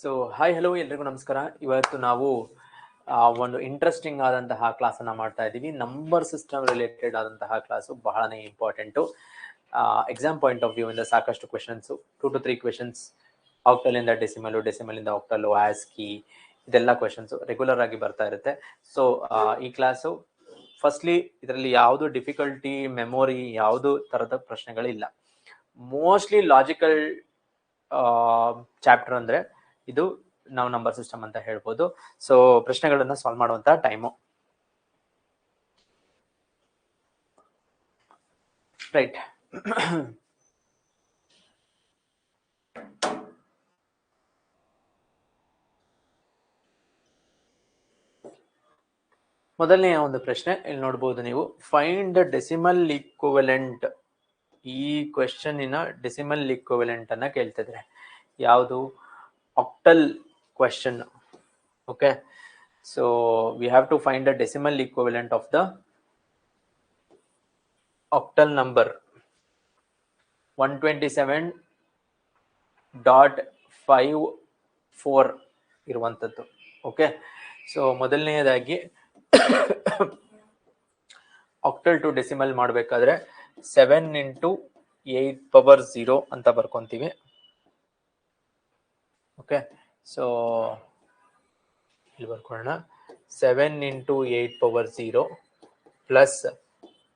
So hi hello ಎಲ್ರಿಗೂ ನಮಸ್ಕಾರ. ಇವತ್ತು ನಾವು ಒಂದು ಇಂಟ್ರೆಸ್ಟಿಂಗ್ ಆದಂತಹ ಕ್ಲಾಸನ್ನು ಮಾಡ್ತಾ ಇದ್ದೀವಿ. ನಂಬರ್ ಸಿಸ್ಟಮ್ ರಿಲೇಟೆಡ್ ಆದಂತಹ ಕ್ಲಾಸು ಬಹಳನೇ important. Exam point of view ಇಂದ ಸಾಕಷ್ಟು ಕ್ವೆಶನ್ಸು, 2 to 3 ಕ್ವೆಶನ್ಸ್ ಆಕ್ಟಲಿಂದ ಡೆಸಿಮಲು, ಡೆಸಿಮಲಿಂದ ಆಕ್ಟಲು, ಆಸ್ಕಿ, ಇದೆಲ್ಲ ಕ್ವೆಶನ್ಸು ರೆಗ್ಯುಲರ್ ಆಗಿ ಬರ್ತಾ ಇರುತ್ತೆ. ಸೊ ಈ ಕ್ಲಾಸು ಫಸ್ಟ್ಲಿ ಇದರಲ್ಲಿ ಯಾವುದು ಡಿಫಿಕಲ್ಟಿ, ಮೆಮೊರಿ ಯಾವುದು ಥರದ ಪ್ರಶ್ನೆಗಳಿಲ್ಲ. ಮೋಸ್ಟ್ಲಿ ಲಾಜಿಕಲ್ ಚಾಪ್ಟರ್ ಅಂದರೆ ಇದು ನಾವು ನಂಬರ್ ಸಿಸ್ಟಮ್ ಅಂತ ಹೇಳ್ಬೋದು. ಸೊ ಪ್ರಶ್ನೆಗಳನ್ನ ಸಾಲ್ವ್ ಮಾಡುವಂತ ಟೈಮು. ರೈಟ್, ಮೊದಲನೆಯ ಒಂದು ಪ್ರಶ್ನೆ ಇಲ್ಲಿ ನೋಡ್ಬೋದು ನೀವು. Find the decimal equivalent. ಈ ಕ್ವೆಶ್ಚನ್ನಿನ ಡೆಸಿಮಲ್ ಈಕ್ವಿವೆಲೆಂಟ್ ಅನ್ನ ಕೇಳ್ತಿದ್ರೆ ಯಾವುದು? Octal question. Okay, so we have to find the decimal equivalent of the octal number 127.54 ಇರುವಂತದ್ದು. ಓಕೆ, ಸೊ ಮೊದಲನೆಯದಾಗಿ ಆಕ್ಟಲ್ ಟು ಡೆಸಿಮಲ್ ಮಾಡಬೇಕಾದ್ರೆ 7 into 8 power 0 ಅಂತ ಬರ್ಕೊಂತೀವಿ. ಓಕೆ, ಸೊ ಇಲ್ಲಿ ಬರ್ಕೊಳ್ಳೋಣ. 7 into 8 power 0 plus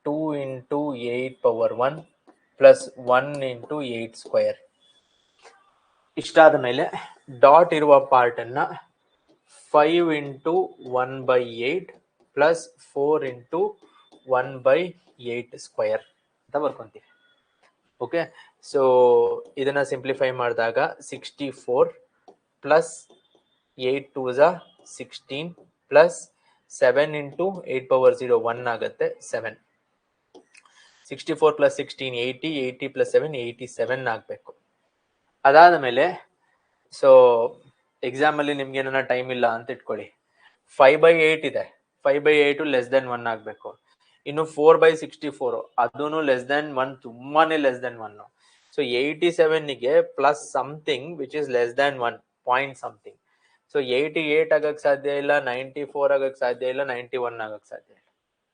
2 into 8 power 1 plus 1 into 8 square. ಇಷ್ಟಾದ ಮೇಲೆ dot ಇರುವ part ಅನ್ನ 5 into 1 by 8 plus 4 into 1 by 8 square ಅಂತ ಬರ್ಕೊಂತೀವಿ. Okay, so ಇದನ್ನ ಸಿಂಪ್ಲಿಫೈ ಮಾಡಿದಾಗ 64 plus 8 2s 16 plus 7 into 8 power 0 1 ಆಗುತ್ತೆ 7. 64 plus 16 80, 80 plus 7 87 ಆಗಬೇಕು. ಅದಾದ ಮೇಲೆ ಸೊ ಎಕ್ಸಾಮ್ ಅಲ್ಲಿ ನಿಮ್ಗೆ ಏನಾರ ಟೈಮ್ ಇಲ್ಲ ಅಂತ ಇಟ್ಕೊಳ್ಳಿ. 5/8 ಇದೆ, 5/8 ಲೆಸ್ ದೆನ್ 1 ಆಗಬೇಕು. ಇನ್ನು 4/64 ಅದೂ ಲೆಸ್ ದೆನ್ 1, ತುಂಬಾನೇ ಲೆಸ್ ದೆನ್ 1. ಸೊ 87ಗೆ plus something which is less than 1 point something. So 88 ಆಗಕ್ಕೆ ಸಾಧ್ಯ ಇಲ್ಲ, 94 ಆಗಕ್ಕೆ ಸಾಧ್ಯ ಇಲ್ಲ, 91 ಆಗಕ್ಕೆ ಸಾಧ್ಯ ಇಲ್ಲ.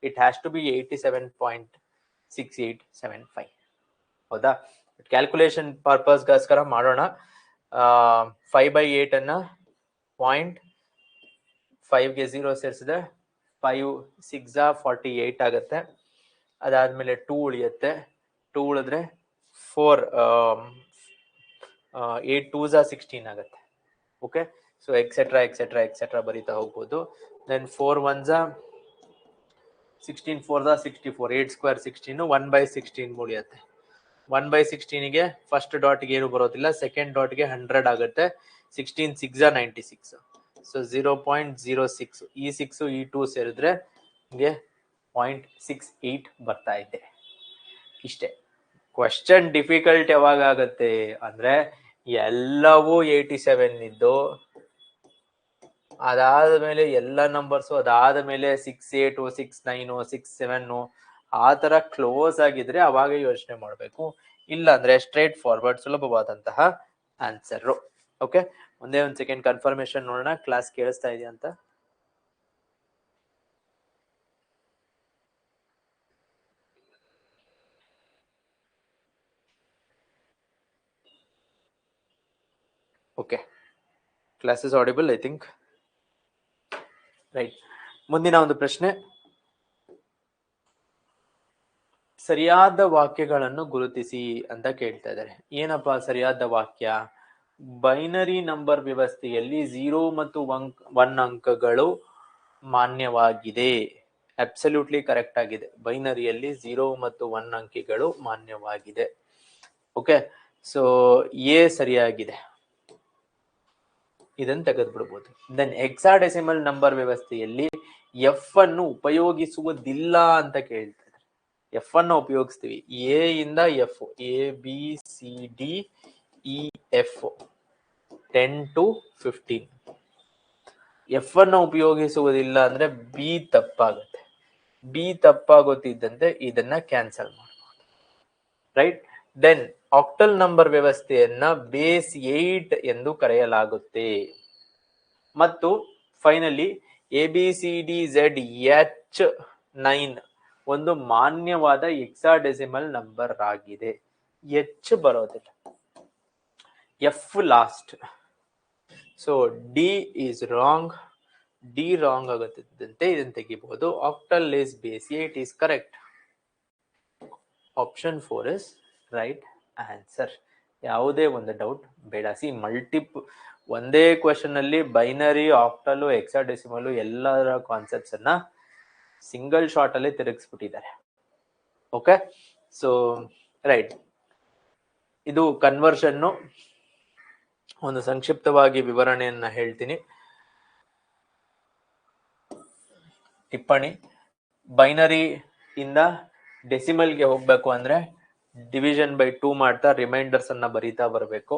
It has to be 87.6875. ಹೌದಾ? ಕ್ಯಾಲ್ಕುಲೇಷನ್ ಪರ್ಪಸ್ಗೋಸ್ಕರ ಮಾಡೋಣ. 5/8 ಅನ್ನ 0.5ಗೆ 0 ಸೇರಿಸಿದ್ರೆ 5 6 48 ಆಗುತ್ತೆ. ಅದಾದ್ಮೇಲೆ 2 ಉಳಿಯುತ್ತೆ. 2 ಉಳಿದ್ರೆ 4 8 2s 16 ಆಗುತ್ತೆ. Okay, so etcetera etcetera etcetera ಬರೀತಾ ಹೋಗ್ಬೋದು. ದೆನ್ 4 1s 16, 4s 64, 8 square 16, 1/16 ಉಳಿಯುತ್ತೆ. 1/16ಗೆ ಫಸ್ಟ್ ಡಾಟ್ಗೆ ಏನು ಬರೋದಿಲ್ಲ, ಸೆಕೆಂಡ್ ಡಾಟ್ಗೆ 100 ಆಗುತ್ತೆ. 16 6 96, ಸೊ 0.06. ಈ 6 ಈ 2 ಸೇರಿದ್ರೆ ನಿಮಗೆ 0.68 ಬರ್ತಾ ಇದೆ. ಇಷ್ಟೇ. ಕ್ವಶನ್ ಡಿಫಿಕಲ್ಟ್ ಯಾವಾಗ ಆಗುತ್ತೆ ಅಂದ್ರೆ ಎಲ್ಲವೂ 87 ಇದ್ದು, ಅದಾದ ಮೇಲೆ ಎಲ್ಲ ನಂಬರ್ಸು ಅದಾದ ಮೇಲೆ 6 8 6 9 6 7 ಆ ತರ ಕ್ಲೋಸ್ ಆಗಿದ್ರೆ ಅವಾಗ ಯೋಚನೆ ಮಾಡಬೇಕು. ಇಲ್ಲ ಅಂದ್ರೆ ಸ್ಟ್ರೇಟ್ ಫಾರ್ವರ್ಡ್ ಸುಲಭವಾದಂತಹ ಆನ್ಸರ್. ಓಕೆ, ಒಂದೇ ಒಂದು ಸೆಕೆಂಡ್ ಕನ್ಫರ್ಮೇಶನ್ ನೋಡೋಣ ಕ್ಲಾಸ್ ಕೇಳಿಸ್ತಾ ಇದೆಯಾ ಅಂತ. Okay, class is audible I think. Right, ಮುಂದಿನ ಒಂದು ಪ್ರಶ್ನೆ. ಸರಿಯಾದ ವಾಕ್ಯಗಳನ್ನು ಗುರುತಿಸಿ ಅಂತ ಕೇಳ್ತಾ ಇದ್ದಾರೆ. ಏನಪ್ಪಾ ಸರಿಯಾದ ವಾಕ್ಯ? ಬೈನರಿ ನಂಬರ್ ವ್ಯವಸ್ಥೆಯಲ್ಲಿ 0 ಮತ್ತು 1 ಅಂಕಗಳು ಮಾನ್ಯವಾಗಿದೆ. ಅಬ್ಸಲ್ಯೂಟ್ಲಿ ಕರೆಕ್ಟ್ ಆಗಿದೆ. ಬೈನರಿಯಲ್ಲಿ 0 ಮತ್ತು 1 ಅಂಕಿಗಳು ಮಾನ್ಯವಾಗಿದೆ. ಓಕೆ, ಸೊ ಎ ಸರಿಯಾಗಿದೆ, ಇದನ್ನು ತೆಗೆದ್ಬಿಡ್ಬೋದು. ದೆನ್ ಹೆಕ್ಸಾಡೆಸಿಮಲ್ ನಂಬರ್ ವ್ಯವಸ್ಥೆಯಲ್ಲಿ ಎಫ್ ಅನ್ನು ಉಪಯೋಗಿಸುವುದಿಲ್ಲ ಅಂತ ಕೇಳ್ತಾರೆ. ಎಫ್ ಅನ್ನು ಉಪಯೋಗಿಸ್ತೀವಿ. ಎ ಇಂದ F, A B C D E F 10 to 15. F ಅನ್ನು ಉಪಯೋಗಿಸುವುದಿಲ್ಲ ಅಂದ್ರೆ ಬಿ ತಪ್ಪಾಗುತ್ತೆ. ಬಿ ತಪ್ಪಾಗುತ್ತಿದ್ದಂತೆ ಇದನ್ನ ಕ್ಯಾನ್ಸಲ್ ಮಾಡಬಹುದು. ರೈಟ್, ದೆನ್ ಆಕ್ಟಲ್ ನಂಬರ್ ವ್ಯವಸ್ಥೆಯನ್ನ ಬೇಸ್ 8 ಎಂದು ಕರೆಯಲಾಗುತ್ತೆ. ಮತ್ತು ಫೈನಲಿ ABCDZH9 ಒಂದು ಮಾನ್ಯವಾದ ಹೆಕ್ಸಾಡೆಸಿಮಲ್ ನಂಬರ್ ಆಗಿದೆ. H ಬರೋದಿಲ್ಲ, F last. So D is wrong, D wrong ಆಗುತ್ತಿದ್ದಂತೆ ಇದನ್ನು ತೆಗಿಬಹುದು. Octal is base 8 is correct. Option 4 is right answer. ಯಾವುದೇ ಒಂದು ಡೌಟ್ ಬೇಡ. ಒಂದೇ ಕ್ವೆಶನ್ ಅಲ್ಲಿ ಬೈನರಿ, ಆಕ್ಟಲ್, ಹೆಕ್ಸಾಡೆಸಿಮಲ್ ಎಲ್ಲರ ಕಾನ್ಸೆಪ್ಟ್ಸ್ ಅನ್ನ ಸಿಂಗಲ್ ಶಾಟ್ ಅಲ್ಲಿ ತಿರುಗಿಸ್ಬಿಟ್ಟಿದ್ದಾರೆ. ಓಕೆ, ಸೊ ರೈಟ್, ಇದು ಕನ್ವರ್ಷನ್ ಒಂದು ಸಂಕ್ಷಿಪ್ತವಾಗಿ ವಿವರಣೆಯನ್ನ ಹೇಳ್ತೀನಿ. ಟಿಪ್ಪಣಿ: ಬೈನರಿ ಇಂದ ಡೆಸಿಮಲ್ಗೆ ಹೋಗ್ಬೇಕು ಅಂದ್ರೆ ಡಿವಿಷನ್ ಬೈ 2 ಮಾಡ್ತಾ ರಿಮೈಂಡರ್ಸ್ ಅನ್ನ ಬರೀತಾ ಬರಬೇಕು.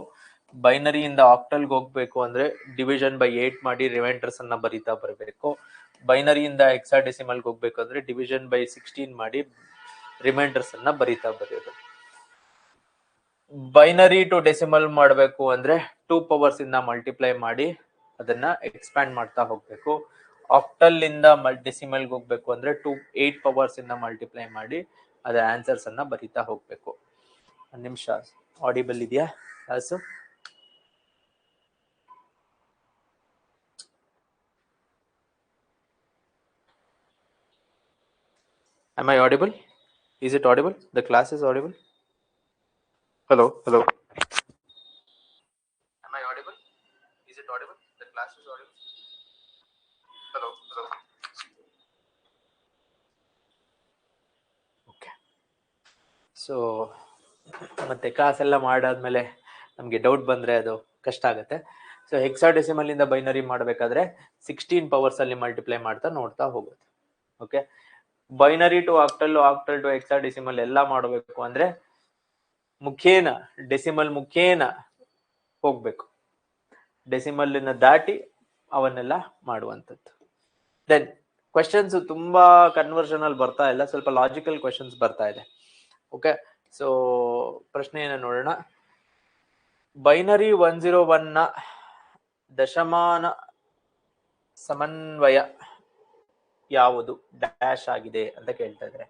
ಬೈನರಿಯಿಂದ ಆಕ್ಟಲ್ಗೆ ಹೋಗ್ಬೇಕು ಅಂದ್ರೆ ಡಿವಿಷನ್ ಬೈ 8 ಮಾಡಿ ರಿಮೈಂಡರ್ಸ್ ಅನ್ನ ಬರೀತಾ ಬರಬೇಕು. ಬೈನರಿಯಿಂದ ಹೆಕ್ಸಾಡೆಸಿಮಲ್ಗೆ ಹೋಗ್ಬೇಕು ಅಂದ್ರೆ ಡಿವಿಷನ್ ಬೈ 16 ಮಾಡಿ ರಿಮೈಂಡರ್ಸ್ ಅನ್ನ ಬರೀತಾ ಬರೆಯೋದು. ಬೈನರಿ ಟು ಡೆಸಿಮಲ್ ಮಾಡಬೇಕು ಅಂದ್ರೆ 2 ಪವರ್ಸ್ ಇಂದ ಮಲ್ಟಿಪ್ಲೈ ಮಾಡಿ ಅದನ್ನ ಎಕ್ಸ್ಪ್ಯಾಂಡ್ ಮಾಡ್ತಾ ಹೋಗ್ಬೇಕು. ಆಕ್ಟಲ್ ಇಂದ ಡೆಸಿಮಲ್ಗೆ ಹೋಗ್ಬೇಕು ಅಂದ್ರೆ 8 ಪವರ್ಸ್ ಇಂದ ಮಲ್ಟಿಪ್ಲೈ ಮಾಡಿ ಅದರ ಆನ್ಸರ್ಸ್ ಅನ್ನ ಬರೀತಾ ಹೋಗ್ಬೇಕು. ಒಂದು ನಿಮಿಷ, ಆಡಿಬಲ್ ಇದೆಯಾ class? Am I audible? Is it audible? The class is audible? Hello, hello. Am I audible? Is it audible? The class is audible? Hello, hello. Okay. So, ಮತ್ತೆ ಕ್ಲಾಸ್ ಎಲ್ಲ ಮಾಡಾದ್ಮೇಲೆ ನಮಗೆ ಡೌಟ್ ಬಂದ್ರೆ ಅದು ಕಷ್ಟ ಆಗುತ್ತೆ. ಸೊ ಹೆಕ್ಸಾಡೆಸಿಮಲ್ ಇಂದ binary ಮಾಡಬೇಕಾದ್ರೆ 16 ಪವರ್ಸ್ ಅಲ್ಲಿ ಮಲ್ಟಿಪ್ಲೈ ಮಾಡ್ತಾ ನೋಡ್ತಾ ಹೋಗುತ್ತೆ. Okay, binary to octal, octal to hexadecimal ಎಲ್ಲ ಮಾಡಬೇಕು ಅಂದ್ರೆ ಮುಖೇನ, ಡೆಸಿಮಲ್ ಮುಖೇನ ಹೋಗ್ಬೇಕು. ಡೆಸಿಮಲ್ ದಾಟಿ ಅವನ್ನೆಲ್ಲ ಮಾಡುವಂಥದ್ದು. ದೆನ್ ಕ್ವೆಶನ್ಸ್ ತುಂಬಾ ಕನ್ವರ್ಷನ್ ಅಲ್ಲಿ ಬರ್ತಾ ಇಲ್ಲ, ಸ್ವಲ್ಪ ಲಾಜಿಕಲ್ ಕ್ವೆಶನ್ಸ್ ಬರ್ತಾ ಇದೆ. ಓಕೆ, ಸೊ ಪ್ರಶ್ನೆಯನ್ನು ನೋಡೋಣ. ಬೈನರಿ 101 ನ ದಶಮಾನ ಸಮನ್ವಯ ಯಾವುದು ಡ್ಯಾಶ್ ಆಗಿದೆ ಅಂತ ಕೇಳ್ತಾ ಇದ್ರೆ,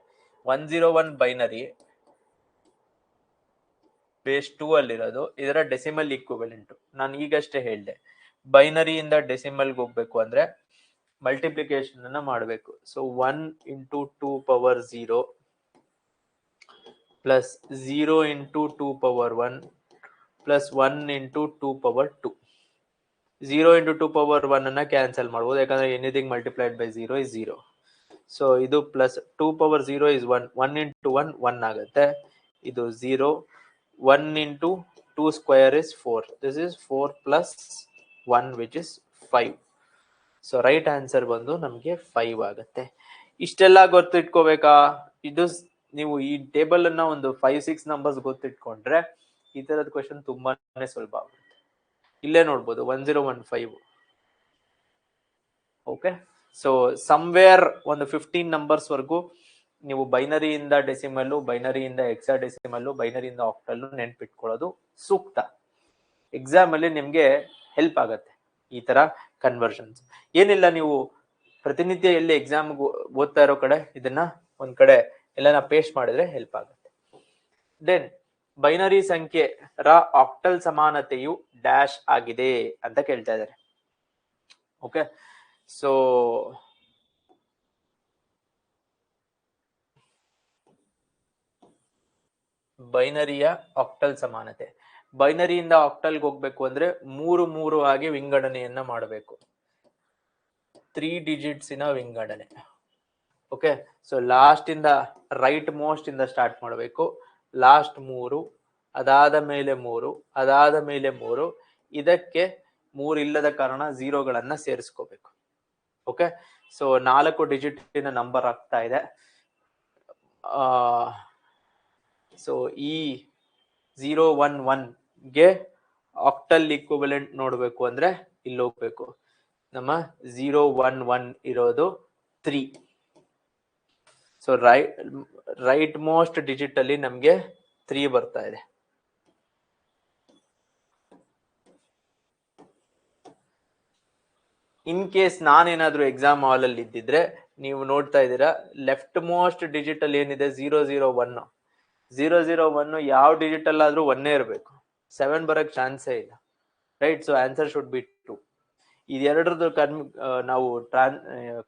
101 ಬೈನರಿ ಬೇಸ್ 2 ಅಲ್ಲಿರೋದು, ಇದರ ಡೆಸಿಮಲ್ ಈಕ್ವಿವೆಲೆಂಟ್. ನಾನು ಈಗಷ್ಟೇ ಹೇಳಿದೆ, ಬೈನರಿಯಿಂದ ಡೆಸಿಮಲ್ಗೆ ಹೋಗ್ಬೇಕು ಅಂದ್ರೆ ಮಲ್ಟಿಪ್ಲಿಕೇಶನ್ ಅನ್ನ ಮಾಡಬೇಕು. So 1 into 2 power 0 plus 0 into 2 power 1 plus 1 into 2 power 2. 0 into 2 power 1 ಅನ್ನ ಕ್ಯಾನ್ಸಲ್ ಮಾಡ್ಬೋದು, ಯಾಕಂದ್ರೆ anything multiplied by 0 is 0. So ಇದು ಪ್ಲಸ್ 2 power 0 is 1. 1 into 1 1 ಆಗುತ್ತೆ. ಇದು 0. 1 into 2 square is 4. This is 4 plus 1 which is 5. So right answer ಬಂದು ನಮಗೆ 5 ಆಗುತ್ತೆ. ಇಷ್ಟೆಲ್ಲ ಗೊತ್ತಿಟ್ಕೋಬೇಕಾ? ಇದು ನೀವು ಈ ಟೇಬಲ್ ಅನ್ನ ಒಂದು 5-6 ನಂಬರ್ಸ್ ಗೊತ್ತಿಟ್ಕೊಂಡ್ರೆ ಈ ತರದ ಕ್ವೆಶನ್ ತುಂಬಾನೇ ಸುಲಭ ಆಗುತ್ತೆ. ಇಲ್ಲೇ ನೋಡ್ಬೋದು 1015. ಓಕೆ, ಸೊ ಸಮ್ವೇರ್ ಒಂದು 15 ನಂಬರ್ಸ್ ವರ್ಗೂ ನೀವು ಬೈನರಿಯಿಂದ ಡೆಸಿಮಲ್, ಬೈನರಿಯಿಂದ ಹೆಕ್ಸಾಡೆಸಿಮಲ್, ಬೈನರಿಯಿಂದ ಆಕ್ಟಲ್ ನೆನ್ಪಿಟ್ಕೊಳ್ಳೋದು ಸೂಕ್ತ. ಎಕ್ಸಾಮ್ ಅಲ್ಲಿ ನಿಮ್ಗೆ ಹೆಲ್ಪ್ ಆಗತ್ತೆ ಈ ತರ ಕನ್ವರ್ಷನ್ಸ್. ಏನಿಲ್ಲ, ನೀವು ಪ್ರತಿನಿತ್ಯ ಎಲ್ಲಿ ಎಕ್ಸಾಮ್ ಓದ್ತಾ ಇರೋ ಕಡೆ ಇದನ್ನ ಒಂದ್ ಕಡೆ ಎಲ್ಲ ಪೇಸ್ಟ್ ಮಾಡಿದ್ರೆ ಹೆಲ್ಪ್ ಆಗುತ್ತೆ. ದೆನ್ ಬೈನರಿ ಸಂಖ್ಯೆ ರ ಆಕ್ಟಲ್ ಸಮಾನತೆಯು ಡ್ಯಾಶ್ ಆಗಿದೆ ಅಂತ ಕೇಳ್ತಾ ಇದ್ದಾರೆ. ಓಕೆ, ಸೊ ಬೈನರಿಯ ಆಕ್ಟಲ್ ಸಮಾನತೆ, ಬೈನರಿಯಿಂದ ಆಕ್ಟಲ್ಗೆ ಹೋಗ್ಬೇಕು ಅಂದ್ರೆ 3 ಆಗಿ ವಿಂಗಡಣೆಯನ್ನ ಮಾಡಬೇಕು. 3 ಡಿಜಿಟ್ಸ್ ಇನ ವಿಂಗಡಣೆ. ಓಕೆ, ಸೊ ಲಾಸ್ಟ್ ಇಂದ ರೈಟ್ ಮೋಸ್ಟ್ ಇಂದ ಸ್ಟಾರ್ಟ್ ಮಾಡಬೇಕು. ಲಾಸ್ಟ್ 3, ಅದಾದ ಮೇಲೆ 3, ಅದಾದ ಮೇಲೆ 3, ಇದಕ್ಕೆ 3 ಇಲ್ಲದ ಕಾರಣ 0ಗಳನ್ನ ಸೇರಿಸ್ಕೋಬೇಕು. ಓಕೆ, ಸೊ 4 ಡಿಜಿಟ್ ನಂಬರ್ ಆಗ್ತಾ ಇದೆ. ಸೊ ಈ 011ಗೆ ಆಕ್ಟಲ್ ಈಕ್ವಿವೆಲೆಂಟ್ ನೋಡ್ಬೇಕು ಅಂದ್ರೆ ಇಲ್ಲಿ ಹೋಗ್ಬೇಕು. ನಮ್ಮ 011 ಇರೋದು 3. ಸೊ ರೈಟ್ ಮೋಸ್ಟ್ ಡಿಜಿಟ್ ಅಲ್ಲಿ ನಮ್ಗೆ 3 ಬರ್ತಾ ಇದೆ. ಇನ್ ಕೇಸ್ ನಾನೇನಾದ್ರೂ ಎಕ್ಸಾಮ್ ಹಾಲ್ ಅಲ್ಲಿ ಇದ್ದಿದ್ರೆ ನೀವು ನೋಡ್ತಾ ಇದ್ದೀರಾ ಲೆಫ್ಟ್ ಮೋಸ್ಟ್ ಡಿಜಿಟಲ್ ಏನಿದೆ 001 001 ಯಾವ ಡಿಜಿಟಲ್ ಆದ್ರೂ ಒನ್ನೇ ಇರಬೇಕು, 7 ಬರಕ್ ಚಾನ್ಸೇ ಇಲ್ಲ, right? So answer should be 2. ಇದೆರಡರದ್ದು ನಾವು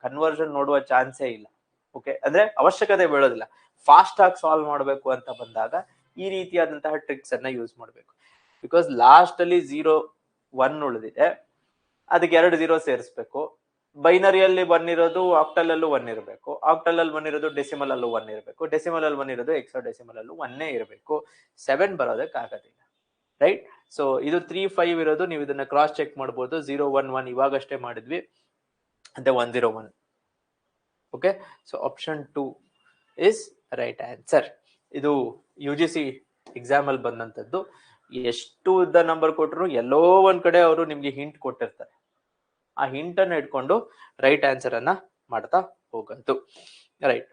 ಕನ್ವರ್ಷನ್ ನೋಡುವ ಚಾನ್ಸೇ ಇಲ್ಲ. ಓಕೆ, ಅಂದ್ರೆ ಅವಶ್ಯಕತೆ ಬೀಳೋದಿಲ್ಲ. ಫಾಸ್ಟ್ ಆಗಿ ಸಾಲ್ವ್ ಮಾಡಬೇಕು ಅಂತ ಬಂದಾಗ ಈ ರೀತಿಯಾದಂತಹ ಟ್ರಿಕ್ಸ್ ಅನ್ನ ಯೂಸ್ ಮಾಡಬೇಕು. ಬಿಕಾಸ್ ಲಾಸ್ಟ್ ಅಲ್ಲಿ 0 1 ಉಳಿದಿದೆ, ಅದಕ್ಕೆ 2 0 ಸೇರಿಸ್ಬೇಕು. ಬೈನರಿಯಲ್ಲಿ 1 ಇರೋದು ಆಕ್ಟಲ್ ಅಲ್ಲೂ 1 ಇರಬೇಕು, ಆಕ್ಟಲ್ ಅಲ್ಲಿ 1 ಇರೋದು ಡೆಸಿಮಲ್ ಅಲ್ಲೂ 1 ಇರಬೇಕು, ಡೆಸಿಮಲ್ ಅಲ್ಲಿ 1 ಇರೋದು ಎಕ್ಸಾ ಡೆಸಿಮಲ್ ಅಲ್ಲೂ 1 ಇರಬೇಕು. 7 ಬರೋದಕ್ಕೆ ಆಗೋದಿಲ್ಲ, ರೈಟ್? ಸೊ ಇದು 3 5 ಇರೋದು, ನೀವು ಇದನ್ನ ಕ್ರಾಸ್ ಚೆಕ್ ಮಾಡಬಹುದು. 011 ಇವಾಗಷ್ಟೇ ಮಾಡಿದ್ವಿ, ಅಂದ್ರೆ 101. Okay, so option 2 is right answer. ಇದು UGC ಎಕ್ಸಾಮ್ ಅಲ್ಲಿ ಬಂದಂತದ್ದು. ಎಷ್ಟು ಉದ್ದ ನಂಬರ್ ಕೊಟ್ಟರು ಎಲ್ಲೋ ಒಂದ್ ಕಡೆ ಅವರು ನಿಮ್ಗೆ ಹಿಂಟ್ ಕೊಟ್ಟಿರ್ತಾರೆ. ಆ ಹಿಂಟ್ ಅನ್ನ ಇಟ್ಕೊಂಡು ರೈಟ್ ಆನ್ಸರ್ ಅನ್ನ ಮಾಡ್ತಾ ಹೋಗಂತು. ರೈಟ್,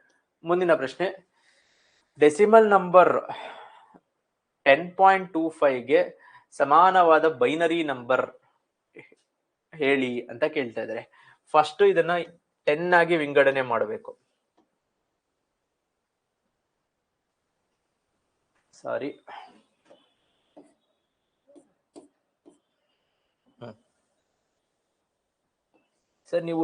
ಮುಂದಿನ ಪ್ರಶ್ನೆ. ಡೆಸಿಮಲ್ ನಂಬರ್ 10.25ಗೆ ಸಮಾನವಾದ ಬೈನರಿ ನಂಬರ್ ಹೇಳಿ ಅಂತ ಕೇಳ್ತಾ ಇದ್ದಾರೆ. ಫಸ್ಟ್ ಇದನ್ನ 10 ಆಗಿ ವಿಂಗಡಣೆ ಮಾಡಬೇಕು. ಸಾರಿ, ಸರ್ ನೀವು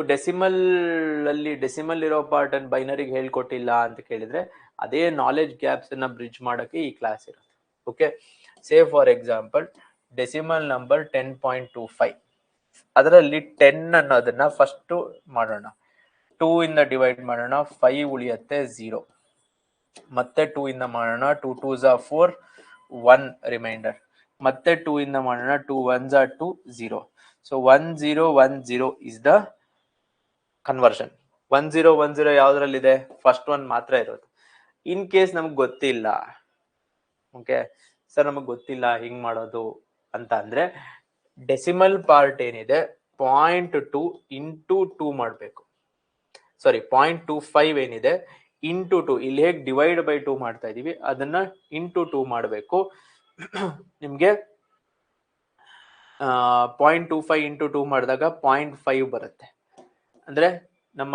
ಡೆಸಿಮಲ್ ಇರೋ ಪಾರ್ಟ್ ಅನ್ನು ಬೈನರಿಗೆ ಹೇಳ್ಕೊಟ್ಟಿಲ್ಲ ಅಂತ ಕೇಳಿದ್ರೆ ಅದೇ ನಾಲೆಜ್ ಗ್ಯಾಪ್ಸ್ ಅನ್ನ ಬ್ರಿಡ್ಜ್ ಮಾಡಕ್ಕೆ ಈ ಕ್ಲಾಸ್ ಇರುತ್ತೆ. Okay, say for example decimal number 10.25, ಅದರಲ್ಲಿ 10 ಅನ್ನೋದನ್ನ ಫಸ್ಟ್ ಮಾಡೋಣ. 2 ಇಂದ ಡಿವೈಡ್ ಮಾಡೋಣ, 5 ಉಳಿಯುತ್ತೆ 0. ಮತ್ತೆ 2 ಇಂದ ಮಾಡೋಣ, 2 2s are 4, 1 ರಿಮೈಂಡರ್. ಮತ್ತೆ 2 ಇಂದ ಮಾಡೋಣ, 2 1s are 2, 0. So 1010 is the conversion. 1010 ಯಾವ್ದ್ರಲ್ಲಿದೆ? ಫಸ್ಟ್ ಒನ್ ಮಾತ್ರ ಇರೋದು. ಇನ್ ಕೇಸ್ ನಮ್ಗೆ ಗೊತ್ತಿಲ್ಲ, ಓಕೆ ಸರ್ ನಮಗ್ ಗೊತ್ತಿಲ್ಲ ಹಿಂಗ್ ಮಾಡೋದು ಅಂತ ಅಂದ್ರೆ, ಡೆಸಿಮಲ್ ಪಾರ್ಟ್ ಏನಿದೆ 0.2 ಇಂಟು 2 ಮಾಡ್ಬೇಕು. ಸಾರಿ, 0.25 ಏನಿದೆ ಇಂಟು 2, ಇಲ್ಲಿ ಹೇಗೆ ಡಿವೈಡ್ ಬೈ 2 ಮಾಡ್ತಾ ಇದೀವಿ ಅದನ್ನ ಇಂಟು 2 ಮಾಡಬೇಕು. ನಿಮ್ಗೆ 0.25 ಇಂಟು 2 ಮಾಡಿದಾಗ 0.5 ಬರುತ್ತೆ. ಅಂದ್ರೆ ನಮ್ಮ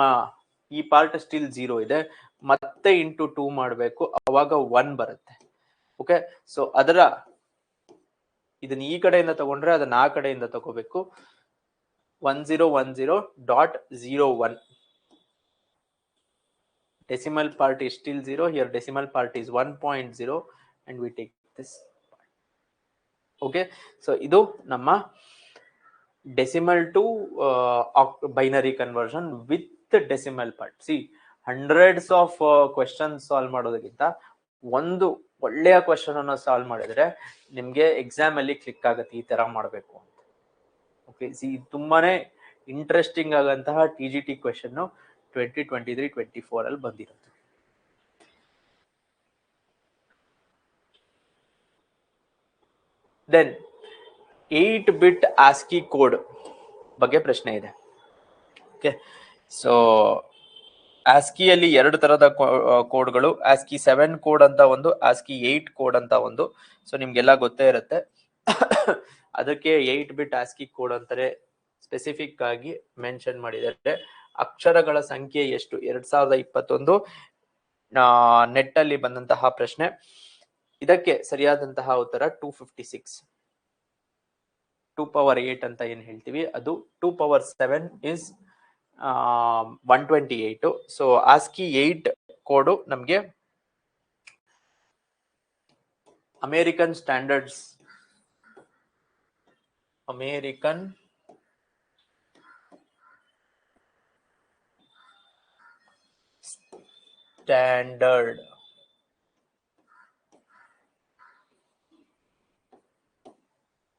ಈ ಪಾರ್ಟ್ ಸ್ಟಿಲ್ 0 ಇದೆ, ಮತ್ತೆ ಇಂಟು 2 ಮಾಡಬೇಕು, ಅವಾಗ 1 ಬರುತ್ತೆ. ಓಕೆ, ಸೊ ಅದರ ಇದನ್ನ ಈ ಕಡೆಯಿಂದ ತಗೊಂಡ್ರೆ ಅದನ್ನ ಆ ಕಡೆಯಿಂದ ತಗೋಬೇಕು. 1010.01. decimal part is still 0. Here decimal part is 1.0 and we take this part. Okay, so idu namma decimal to binary conversion with the decimal part. See, hundreds of questions solve ಮಾಡೋದಕ್ಕಿಂತ ಒಂದು ಒಳ್ಳೆಯ ಕ್ವೆಶ್ಚನ್ ಅನ್ನು solve ಮಾಡಿದ್ರೆ ನಿಮ್ಗೆ exam ಅಲ್ಲಿ click ಆಗುತ್ತೆ ಈ ತರ ಮಾಡಬೇಕು ಅಂತ. ಓಕೆ, ಸಿ ತುಂಬಾನೇ ಇಂಟ್ರೆಸ್ಟಿಂಗ್ ಆಗಂತಹ TGT ಕ್ವೆಶ್ಚನ್ 2023-24 ಅಲ್ಲಿ ಬಂದಿರುತ್ತೆ. ದೆನ್ 8-bit ASCII ಕೋಡ್ ಬಗ್ಗೆ ಪ್ರಶ್ನೆ ಇದೆ. ಓಕೆ, ಸೊ ASCII ಅಲ್ಲಿ 2 ತರದ ಕೋಡ್ಗಳು, ASCII 7 ಕೋಡ್ ಅಂತ ಒಂದು, ASCII 8 ಕೋಡ್ ಅಂತ ಒಂದು. ಸೊ ನಿಮ್ಗೆಲ್ಲ ಗೊತ್ತೇ ಇರುತ್ತೆ. ಅದಕ್ಕೆ 8-bit ASCII ಕೋಡ್ ಅಂತಾರೆ, ಸ್ಪೆಸಿಫಿಕ್ ಆಗಿ ಮೆನ್ಷನ್ ಮಾಡಿದ್ದಾರೆ. ಅಕ್ಷರಗಳ ಸಂಖ್ಯೆ ಎಷ್ಟು? 2021 ನೆಟ್ ಅಲ್ಲಿ ಬಂದಂತಹ ಪ್ರಶ್ನೆ. ಇದಕ್ಕೆ ಸರಿಯಾದಂತಹ ಉತ್ತರ 256. 2 ಪವರ್ 8 ಅಂತ ಏನ್ ಹೇಳ್ತೀವಿ ಅದು 2 ಪವರ್ 7 is 128. ಸೊ ASCII 8 ಕೋಡು ನಮ್ಗೆ American standard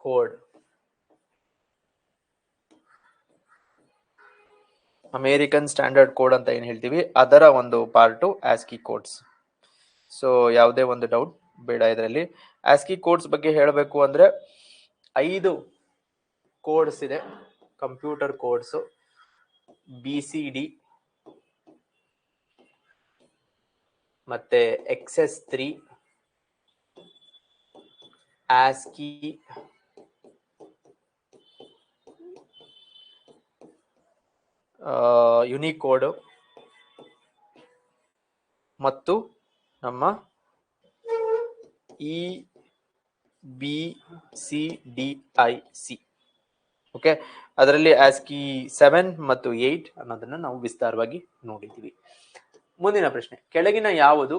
code, American standard code ಅಂತ ಏನ್ ಹೇಳ್ತೀವಿ ಅದರ ಒಂದು ಪಾರ್ಟು ASCII ಕೋಡ್ಸ್. ಸೊ ಯಾವುದೇ ಒಂದು ಡೌಟ್ ಬೇಡ ಇದರಲ್ಲಿ. ASCII ಕೋಡ್ಸ್ ಬಗ್ಗೆ ಹೇಳಬೇಕು ಅಂದ್ರೆ 5 ಕೋಡ್ಸ್ ಇದೆ, ಕಂಪ್ಯೂಟರ್ ಕೋಡ್ಸ್. BCD ಮತ್ತೆ XS3, ASCII, ಯುನಿಕೋಡ್ ಮತ್ತು ನಮ್ಮ EBCDIC. ಓಕೆ, ಅದರಲ್ಲಿ ASCII 7 ಮತ್ತು 8 ಅನ್ನೋದನ್ನ ನಾವು ವಿಸ್ತಾರವಾಗಿ ನೋಡಿದ್ದೀವಿ. ಮುಂದಿನ ಪ್ರಶ್ನೆ, ಕೆಳಗಿನ ಯಾವುದು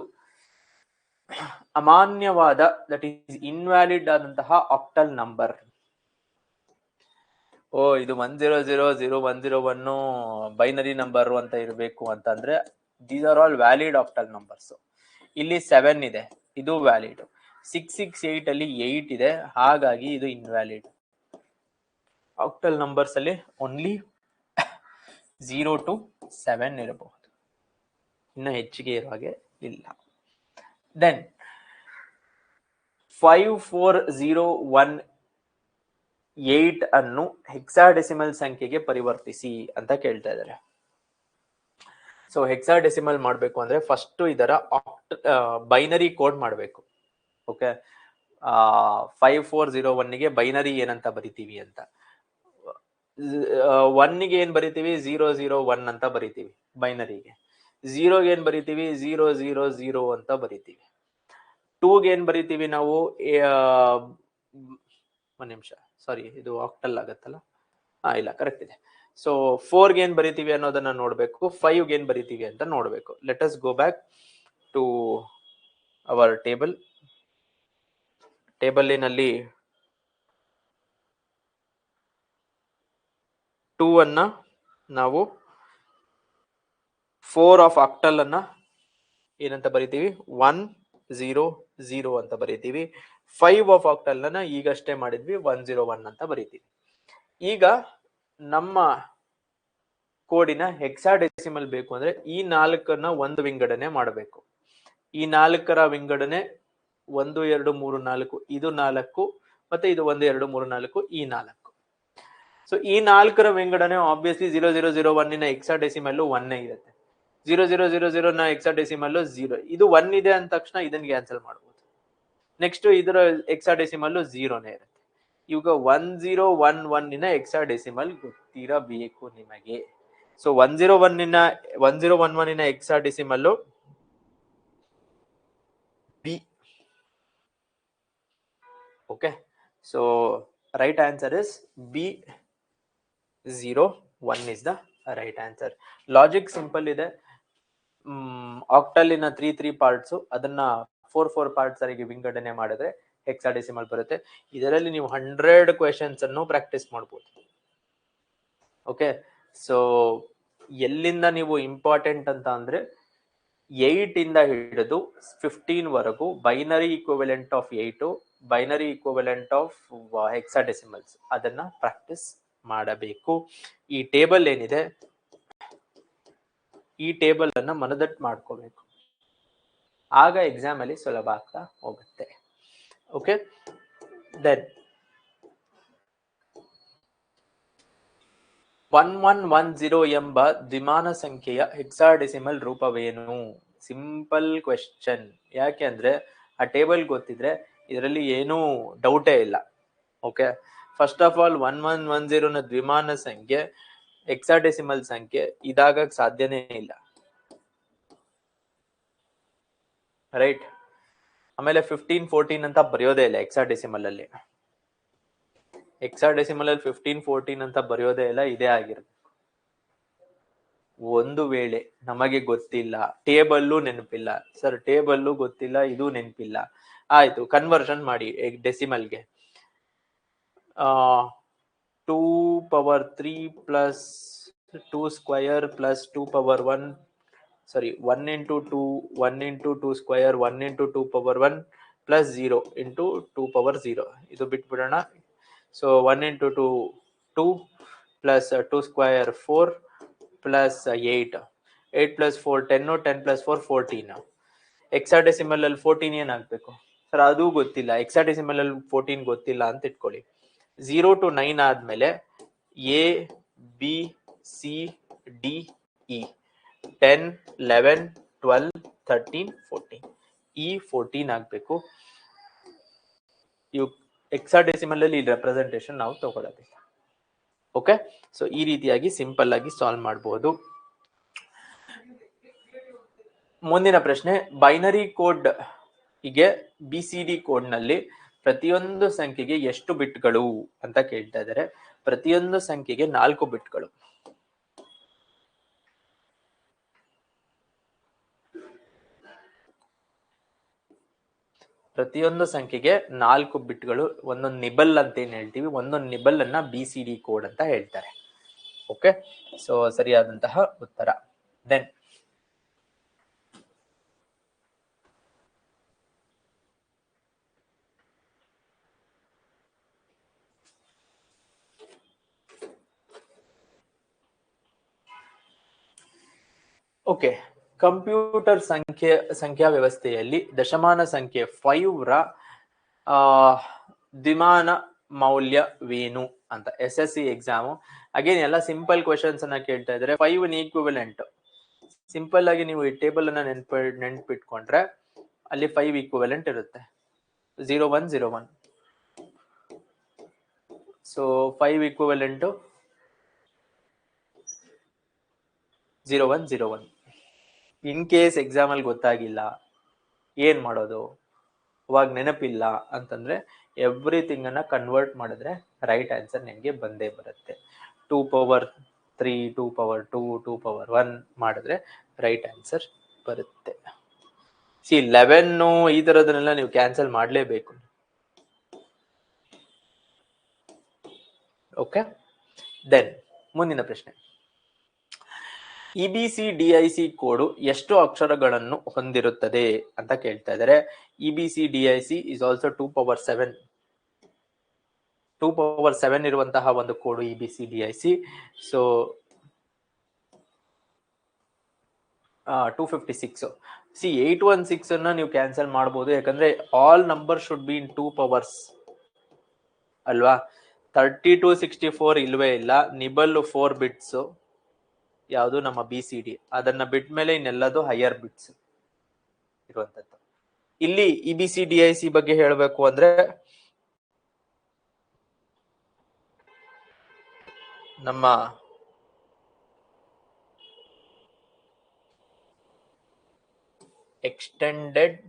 ಅಮಾನ್ಯವಾದ ದಟ್ ಈಸ್ ಇನ್ವ್ಯಾಲಿಡ್ ಆದಂತಹ ಆಕ್ಟಲ್ ನಂಬರ್? ಇದು 10000101 ಬೈನರಿ ನಂಬರ್ ಅಂತ ಇರಬೇಕು ಅಂತಂದ್ರೆ these are all valid octal numbers. ಇಲ್ಲಿ 7 ಇದೆ, ಇದು ವ್ಯಾಲಿಡ್. 668 ಅಲ್ಲಿ 8 ಇದೆ, ಹಾಗಾಗಿ ಇದು ಇನ್ವ್ಯಾಲಿಡ್. ಆಕ್ಟಲ್ ನಂಬರ್ಸ್ ಅಲ್ಲಿ ಓನ್ಲಿ 0 to 7 ಇರಬಹುದು, ಇನ್ನು ಹೆಚ್ಚಿಗೆ ಇರುವ ಹಾಗೆ ಇಲ್ಲ. ದೆನ್ 54018 ಅನ್ನು ಹೆಕ್ಸಾಡೆಸಿಮಲ್ ಸಂಖ್ಯೆಗೆ ಪರಿವರ್ತಿಸಿ ಅಂತ ಕೇಳ್ತಾ ಇದ್ದಾರೆ. ಸೊ ಹೆಕ್ಸಾಡೆಸಿಮಲ್ ಮಾಡಬೇಕು ಅಂದ್ರೆ ಫಸ್ಟ್ ಇದರ ಬೈನರಿ ಕೋಡ್ ಮಾಡಬೇಕು. ಓಕೆ, 5401ಗೆ ಬೈನರಿ ಏನಂತ ಬರಿತೀವಿ ಅಂತ, 1ಗೆ ಏನ್ ಬರಿತೀವಿ 001 ಅಂತ ಬರಿತೀವಿ ಬೈನರಿಗೆ, 0ಗೆ ಏನ್ ಬರಿತೀವಿ 000 ಅಂತ ಬರಿತೀವಿ, 2ಗೆ ಏನ್ ಬರಿತೀವಿ ನಾವು ಒಂದ್ ನಿಮಿಷ, ಸಾರಿ ಇದು ಆಕ್ಟಲ್ ಆಗತ್ತಲ್ಲ, ಇಲ್ಲ ಕರೆಕ್ಟ್ ಇದೆ. ಸೊ 4ಗೆ ಏನ್ ಬರಿತೀವಿ ಅನ್ನೋದನ್ನ ನೋಡ್ಬೇಕು, 5ಗೆ ಏನ್ ಬರಿತೀವಿ ಅಂತ ನೋಡ್ಬೇಕು. Let us go back to our ಟೇಬಲಿನಲ್ಲಿ 2 ಅನ್ನ ನಾವು 4 ಆಫ್ ಆಕ್ಟಲ್ ಅನ್ನ ಏನಂತ ಬರಿತೀವಿ 100 ಅಂತ ಬರಿತೀವಿ. 5 ಆಫ್ ಆಕ್ಟಲ್ ಅನ್ನ ಈಗಷ್ಟೇ ಮಾಡಿದ್ವಿ 101 ಅಂತ ಬರಿತೀವಿ. ಈಗ ನಮ್ಮ ಕೋಡಿನ ಹೆಕ್ಸಾಡೆಸಿಮಲ್ ಬೇಕು ಅಂದ್ರೆ ಈ 4ಅನ್ನ ಒಂದು ವಿಂಗಡಣೆ ಮಾಡಬೇಕು. ಈ 4ರ ವಿಂಗಡಣೆ 1 2 3 4, ಇದು 4 ಮತ್ತೆ ಇದು 1 2 3 4, ಈ 4. ಸೊ ಈ 4ರ ವಿಂಗಡಣೆ ಆಬ್ವಿಯಸ್ಲಿ 0001 ನ ಹೆಕ್ಸಾಡೆಸಿಮಲ್ 1 ಇರುತ್ತೆ, 0000 ನ ಹೆಕ್ಸಾಡೆಸಿಮಲ್ 0. ಇದು 1 ಇದೆ ಅಂದ ತಕ್ಷಣ ಇದನ್ನ ಕ್ಯಾನ್ಸಲ್ ಮಾಡಬಹುದು. ನೆಕ್ಸ್ಟ್ ಇದರ ಹೆಕ್ಸಾಡೆಸಿಮಲ್ 0ನೇ ಇರುತ್ತೆ. ಈಗ 1011 ನ ಹೆಕ್ಸಾಡೆಸಿಮಲ್ ಗೊತ್ತಿರಬೇಕು ನಿಮಗೆ. ಸೊ 1011 ನ hexadecimal B. Okay, so right answer is B01 is the right answer. Logic simple ಇದೆ. ಆಕ್ಟಲ್ ಇನ 3 ಪಾರ್ಟ್ಸ್, ಅದನ್ನ 4 ಪಾರ್ಟ್ಸ್ ಆಗಿ ವಿಂಗಡಣೆ ಮಾಡಿದ್ರೆ ಹೆಕ್ಸಾಡೆಸಿಮಲ್ ಬರುತ್ತೆ. ಇದರಲ್ಲಿ ನೀವು 100 ಕ್ವೆಶನ್ಸ್ ಅನ್ನು ಪ್ರಾಕ್ಟೀಸ್ ಮಾಡಬಹುದು. ಓಕೆ, ಸೊ ಎಲ್ಲಿಂದ ನೀವು ಇಂಪಾರ್ಟೆಂಟ್ ಅಂತ ಅಂದ್ರೆ 8 ಇಂದ ಹಿಡಿದು 15 ವರೆಗೂ binary equivalent of 8, binary equivalent of hexadecimals, ಅದನ್ನ ಪ್ರಾಕ್ಟೀಸ್ ಮಾಡಬೇಕು. ಈ ಟೇಬಲ್ ಏನಿದೆ, ಈ ಟೇಬಲ್ ಅನ್ನ ಮನದಟ್ಟು ಮಾಡ್ಕೋಬೇಕು, ಆಗ ಎಕ್ಸಾಮ್ ಅಲ್ಲಿ ಸುಲಭ ಆಗ್ತಾ ಹೋಗುತ್ತೆ. ಓಕೆ, ದೆನ್ 1110 ಎಂಬ ದ್ವಿಮಾನ ಸಂಖ್ಯೆಯ ಹೆಕ್ಸಾಡೆಸಿಮಲ್ ರೂಪವೇನು? Simple question. ಯಾಕೆ ಅಂದ್ರೆ ಆ ಟೇಬಲ್ ಗೊತ್ತಿದ್ರೆ ಇದರಲ್ಲಿ ಏನೂ ಡೌಟೇ ಇಲ್ಲ. ಓಕೆ, ಫಸ್ಟ್ ಆಫ್ ಆಲ್ 1110 ನ ದ್ವಿಮಾನ ಸಂಖ್ಯೆ ಹೆಕ್ಸಾಡೆಸಿಮಲ್ ಸಂಖ್ಯೆ ಇದಾಗಕ್ ಸಾಧ್ಯನೇ ಇಲ್ಲ, ರೈಟ್? ಆಮೇಲೆ 15 14 ಅಂತ ಬರೆಯೋದೇ ಇಲ್ಲ ಹೆಕ್ಸಾಡೆಸಿಮಲ್ ಅಲ್ಲಿ. ಹೆಕ್ಸಾಡೆಸಿಮಲ್ ಅಲ್ಲಿ 15 14 ಅಂತ ಬರೆಯೋದೇ ಇಲ್ಲ, ಇದೇ ಆಗಿರ್ಬೇಕು. ಒಂದು ವೇಳೆ ನಮಗೆ ಗೊತ್ತಿಲ್ಲ, ಟೇಬಲ್ಲು ನೆನಪಿಲ್ಲ, ಸರ್ ಟೇಬಲ್ಲು ಗೊತ್ತಿಲ್ಲ, ಇದು ನೆನಪಿಲ್ಲ, ಆಯ್ತು ಕನ್ವರ್ಷನ್ ಮಾಡಿ ಡೆಸಿಮಲ್ಗೆ. 2 power 3 plus 2 square plus 2 power 1, sorry 1 into 2, 1 into 2 square, 1 into 2 power 1 plus 0 into 2 power 0. ಇದು ಬಿಟ್ಬಿಡೋಣ. So 1 into 2 2 plus 2 square 4 plus 8, 8 plus 4 10, 10 plus 4 14. Hexadecimal ಅಲ್ಲಿ 14 ಏನಾಗಬೇಕು ಸರ್? ಅದು ಗೊತ್ತಿಲ್ಲ. ಹೆಕ್ಸಾಡೆಸಿಮಲ್ ಅಲ್ಲಿ 14 ಗೊತ್ತಿಲ್ಲ ಅಂತ ಇಟ್ಕೊಳ್ಳಿ. 0 to 9 ಆದ್ಮೇಲೆ A B C D E 10 11 12 13 14, ಈ 14 ಆಗ್ಬೇಕು. ಇವು ಹೆಕ್ಸಾಡೆಸಿಮಲ್ ಅಲ್ಲಿ ರೆಪ್ರೆಸೆಂಟೇಷನ್ ನಾವು ತಗೊಳ್ಳೋದಿಲ್ಲ. ಓಕೆ, ಸೊ ಈ ರೀತಿಯಾಗಿ ಸಿಂಪಲ್ ಆಗಿ ಸಾಲ್ವ್ ಮಾಡಬಹುದು. ಮುಂದಿನ ಪ್ರಶ್ನೆ, ಬೈನರಿ ಕೋಡ್ ಹೀಗೆ BCD ಕೋಡ್ ನಲ್ಲಿ ಪ್ರತಿಯೊಂದು ಸಂಖ್ಯೆಗೆ ಎಷ್ಟು ಬಿಟ್ಗಳು ಅಂತ ಕೇಳ್ತಾ ಇದ್ದಾರೆ. ಪ್ರತಿಯೊಂದು ಸಂಖ್ಯೆಗೆ 4 ಬಿಟ್ಗಳು. ಪ್ರತಿಯೊಂದು ಸಂಖ್ಯೆಗೆ 4 ಬಿಟ್ಗಳು. ಒಂದೊಂದು ನಿಬಲ್ ಅಂತ ಏನ್ ಹೇಳ್ತೀವಿ, ಒಂದೊಂದು ನಿಬಲ್ ಅನ್ನ BCD ಕೋಡ್ ಅಂತ ಹೇಳ್ತಾರೆ. ಓಕೆ, ಸೊ ಸರಿಯಾದಂತಹ ಉತ್ತರ. ದೆನ್ ಓಕೆ, ಕಂಪ್ಯೂಟರ್ ಸಂಖ್ಯಾ ವ್ಯವಸ್ಥೆಯಲ್ಲಿ ದಶಮಾನ ಸಂಖ್ಯೆ 5ರ ದ್ವಿಮಾನ ಮೌಲ್ಯವೇನು ಅಂತ SSC ಎಕ್ಸಾಮ್. ಅಗೇನ್ ಎಲ್ಲ ಸಿಂಪಲ್ ಕ್ವೆಶನ್ಸ್ ಅನ್ನ ಕೇಳ್ತಾ ಇದ್ದಾರೆ. 5 ಈಕ್ವಿವೆಲೆಂಟ್. ಸಿಂಪಲ್ ಆಗಿ ನೀವು ಈ ಟೇಬಲ್ ಅನ್ನ ನೆನ್ಪಿಟ್ಕೊಂಡ್ರೆ ಅಲ್ಲಿ 5 ಈಕ್ವಿವೆಲೆಂಟ್ ಇರುತ್ತೆ. 0 1 0 1. So 5 equivalent 0 1 0 1. In case exam ಅಲ್ಲಿ ಗೊತ್ತಾಗಿಲ್ಲ ಏನ್ ಮಾಡೋದು, ಅವಾಗ ನೆನಪಿಲ್ಲ ಅಂತಂದ್ರೆ ಎವ್ರಿಥಿಂಗ್ ಅನ್ನ ಕನ್ವರ್ಟ್ ಮಾಡಿದ್ರೆ ರೈಟ್ ಆನ್ಸರ್ ನಿಮ್ಗೆ ಬಂದೇ ಬರುತ್ತೆ. 2 ಪವರ್ 3, 2 ಪವರ್ 2, 2 ಪವರ್ 1 ಮಾಡಿದ್ರೆ ರೈಟ್ ಆನ್ಸರ್ ಬರುತ್ತೆ. 11 ಈ ತರದನ್ನೆಲ್ಲ ನೀವು ಕ್ಯಾನ್ಸಲ್ ಮಾಡಲೇಬೇಕು. ಓಕೆ, ದೆನ್ ಮುಂದಿನ ಪ್ರಶ್ನೆ, EBCDIC ಕೋಡ್ ಎಷ್ಟು ಅಕ್ಷರಗಳನ್ನು ಹೊಂದಿರುತ್ತದೆ ಅಂತ ಕೇಳ್ತಾ ಇದ್ದಾರೆ. EBCDIC is also 2 power 7. 2 power 7 ಇರುವಂತಹ ಒಂದು ಕೋಡ್ EBCDIC. ಸೊ 256. 816 ಅನ್ನ ನೀವು ಕ್ಯಾನ್ಸಲ್ ಮಾಡಬಹುದು, ಯಾಕಂದ್ರೆ all number should be in 2 powers ಅಲ್ವಾ. 32 64 ಇಲ್ವೇ ಇಲ್ಲ. ನಿಬಲ್ 4 ಬಿಟ್ಸ್ ಯಾವುದು ನಮ್ಮ BCD, ಅದನ್ನ ಬಿಟ್ಟ ಮೇಲೆ ಇನ್ನೆಲ್ಲದು ಹೈಯರ್ ಬಿಟ್ಸ್ ಇರುವಂತದ್ದು. ಇಲ್ಲಿ EBCDIC ಬಗ್ಗೆ ಹೇಳಬೇಕು ಅಂದ್ರೆ ನಮ್ಮ extended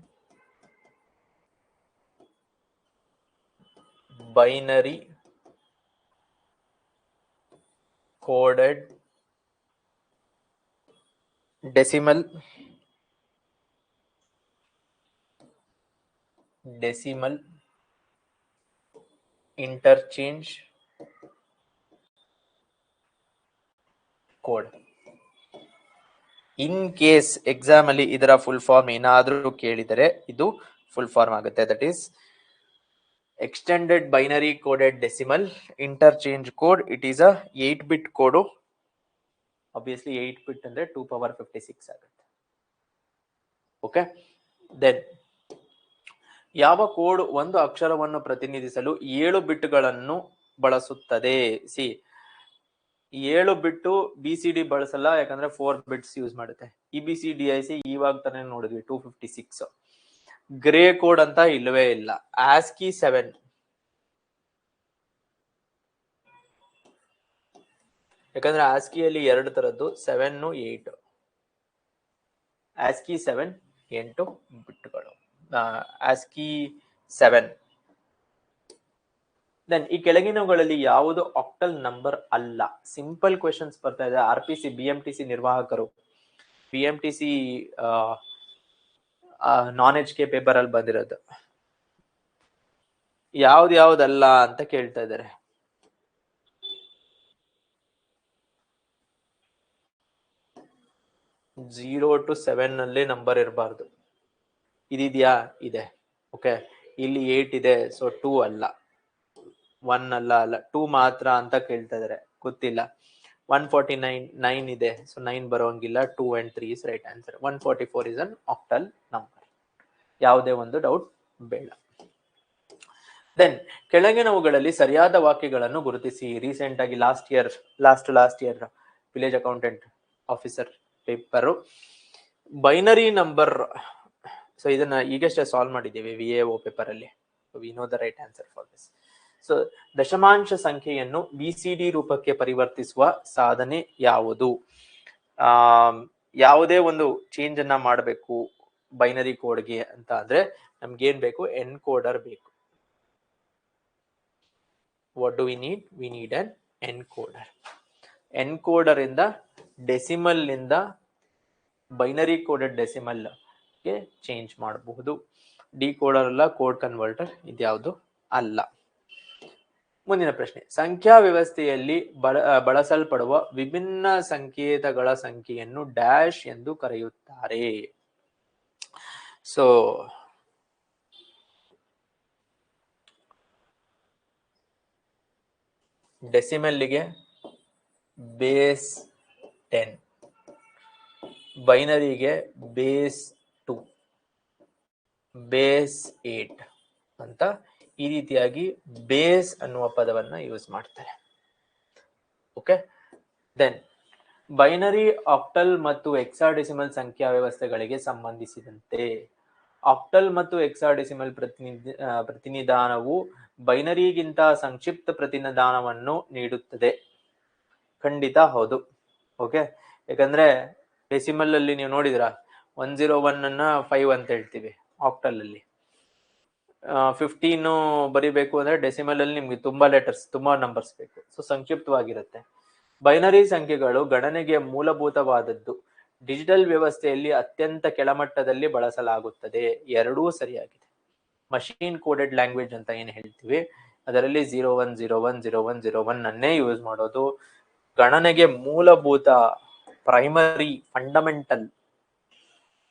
binary coded decimal interchange code. In case exam ಅಲ್ಲಿ ಇದರ ಫುಲ್ ಫಾರ್ಮ್ ಏನಾದ್ರೂ ಕೇಳಿದರೆ ಇದು ಫುಲ್ ಫಾರ್ಮ್ ಆಗುತ್ತೆ. That is extended binary coded decimal interchange code. It is a 8-bit code. Obviously 8-bit ಅಂದ್ರೆ 2 ಪವರ್ 56 ಆಗುತ್ತೆ. ಓಕೆ, ದೆನ್ ಯಾವ code ಒಂದು ಅಕ್ಷರವನ್ನು ಪ್ರತಿನಿಧಿಸಲು 7 ಬಿಟ್ಗಳನ್ನು ಬಳಸುತ್ತದೆ? 7 ಬಿಟ್ಟು BCD ಬಳಸಲ್ಲ, ಯಾಕಂದ್ರೆ 4 ಬಿಟ್ಸ್ ಯೂಸ್ ಮಾಡುತ್ತೆ. EBCDIC ಇವಾಗ ತಾನೇ ನೋಡಿದ್ವಿ 256. ಗ್ರೇ ಕೋಡ್ ಅಂತ ಇಲ್ಲವೇ ಇಲ್ಲ. ASCII 7, ಯಾಕಂದ್ರೆ ASCII ಅಲ್ಲಿ 2 ತರದ್ದು 7 8. ASCII 7 8 ಬಿಟ್ಗಳು. ASCII 7. ದೆನ್ ಈ ಕೆಳಗಿನವುಗಳಲ್ಲಿ ಯಾವುದು ಆಕ್ಟಲ್ ನಂಬರ್ ಅಲ್ಲ? ಸಿಂಪಲ್ ಕ್ವೆಶನ್ಸ್ ಬರ್ತಾ ಇದೆ. RPC BMTC ನಿರ್ವಾಹಕರು, BMTC non-HK ಪೇಪರ್ ಅಲ್ಲಿ ಬಂದಿರೋದು. ಯಾವ್ದಲ್ಲ ಅಂತ ಕೇಳ್ತಾ ಇದ್ದಾರೆ. ಝೀರೋ ಟು 7 ನಲ್ಲಿ ನಂಬರ್ ಇರಬಾರ್ದು. ಇದೆಯಾ? ಇದೆ. ಓಕೆ, ಇಲ್ಲಿ 8 ಇದೆ, ಸೊ 2 ಅಲ್ಲ, 1 ಅಲ್ಲ 2 ಮಾತ್ರ ಅಂತ ಕೇಳ್ತಾ ಇದಾರೆ. ಗೊತ್ತಿಲ್ಲ. 149 9 ಇದೆ, ಸೊ 9 ಬರೋಂಗಿಲ್ಲ. 2 and 3 is right answer. 144 is an octal number. ಯಾವುದೇ ಒಂದು ಡೌಟ್ ಬೇಡ. ದೆನ್ ಕೆಳಗಿನವುಗಳಲ್ಲಿ ಸರಿಯಾದ ವಾಕ್ಯಗಳನ್ನು ಗುರುತಿಸಿ. ರೀಸೆಂಟ್ ಆಗಿ last year village accountant officer paper binary number. So ಇದನ್ನ ಈಗಷ್ಟೇ ಸಾಲ್ವ್ ಮಾಡಿದ್ದೀವಿ VAO ಪೇಪರ್ ಅಲ್ಲಿ. We know the right answer for this. So ದಶಮಾಂಶ ಸಂಖ್ಯೆಯನ್ನು BCD ರೂಪಕ್ಕೆ ಪರಿವರ್ತಿಸುವ ಸಾಧನೆ ಯಾವುದು? ಯಾವುದೇ ಒಂದು ಚೇಂಜ್ ಅನ್ನ ಮಾಡಬೇಕು ಬೈನರಿ ಕೋಡ್ಗೆ ಅಂತ ಅಂದ್ರೆ ನಮ್ಗೆ ಏನ್ ಬೇಕು? ಎನ್ಕೋಡರ್ ಬೇಕು. What do we need? We need an encoder. Encoder ಇಂದ ಡೆಸಿಮಲ್ ನಿಂದ ಬೈನರಿ ಕೋಡೆಡ್ ಡೆಸಿಮಲ್ ಗೆ ಚೇಂಜ್ ಮಾಡಬಹುದು. ಡಿಕೋಡರ್ ಅಲ್ಲ, ಕೋಡ್ ಕನ್ವರ್ಟರ್ ಇದ್ಯಾವುದು ಅಲ್ಲ. ಮುಂದಿನ ಪ್ರಶ್ನೆ, ಸಂಖ್ಯಾ ವ್ಯವಸ್ಥೆಯಲ್ಲಿ ಬಳಸಲ್ಪಡುವ ವಿಭಿನ್ನ ಸಂಕೇತಗಳ ಸಂಖ್ಯೆಯನ್ನು ಡ್ಯಾಶ್ ಎಂದು ಕರೆಯುತ್ತಾರೆ. ಸೊ ಡೆಸಿಮಲ್ಗೆ ಬೇಸ್ 10, ಬೈನರಿಗೆ ಬೇಸ್ 2, ಬೇಸ್ 8 ಅಂತ ಈ ರೀತಿಯಾಗಿ ಬೇಸ್ ಅನ್ನುವ ಪದವನ್ನ ಯೂಸ್ ಮಾಡ್ತಾರೆ. ಓಕೆ, ದೆನ್ ಬೈನರಿ, ಆಕ್ಟಲ್ ಮತ್ತು ಹೆಕ್ಸಾಡೆಸಿಮಲ್ ಸಂಖ್ಯಾ ವ್ಯವಸ್ಥೆಗಳಿಗೆ ಸಂಬಂಧಿಸಿದಂತೆ ಆಕ್ಟಲ್ ಮತ್ತು ಹೆಕ್ಸಾಡೆಸಿಮಲ್ ಪ್ರತಿನಿಧಾನವು ಬೈನರಿಗಿಂತ ಸಂಕ್ಷಿಪ್ತ ಪ್ರತಿನಿಧಾನವನ್ನು ನೀಡುತ್ತದೆ. ಖಂಡಿತ ಹೌದು. ಓಕೆ, ಯಾಕಂದ್ರೆ ಡೆಸಿಮಲ್ ಅಲ್ಲಿ ನೀವು ನೋಡಿದ್ರ 101 ಅನ್ನ 5 ಅಂತ ಹೇಳ್ತೀವಿ. ಆಕ್ಟಲ್ ಅಲ್ಲಿ 15 ಬರಿಬೇಕು ಅಂದ್ರೆ ಡೆಸಿಮಲ್ ಅಲ್ಲಿ ನಿಮ್ಗೆ ತುಂಬಾ ಲೆಟರ್ಸ್, ತುಂಬಾ ನಂಬರ್ಸ್ ಬೇಕು. ಸೊ ಸಂಕ್ಷಿಪ್ತವಾಗಿರುತ್ತೆ. ಬೈನರಿ ಸಂಖ್ಯೆಗಳು ಗಣನೆಗೆ ಮೂಲಭೂತವಾದದ್ದು. ಡಿಜಿಟಲ್ ವ್ಯವಸ್ಥೆಯಲ್ಲಿ ಅತ್ಯಂತ ಕೆಳಮಟ್ಟದಲ್ಲಿ ಬಳಸಲಾಗುತ್ತದೆ. ಎರಡೂ ಸರಿಯಾಗಿದೆ. ಮಷೀನ್ ಕೋಡೆಡ್ ಲ್ಯಾಂಗ್ವೇಜ್ ಅಂತ ಏನ್ ಹೇಳ್ತೀವಿ ಅದರಲ್ಲಿ 01010101 ಅನ್ನೇ ಯೂಸ್ ಮಾಡೋದು. ಗಣನೆಗೆ ಮೂಲಭೂತ, ಪ್ರೈಮರಿ, ಫಂಡಮೆಂಟಲ್,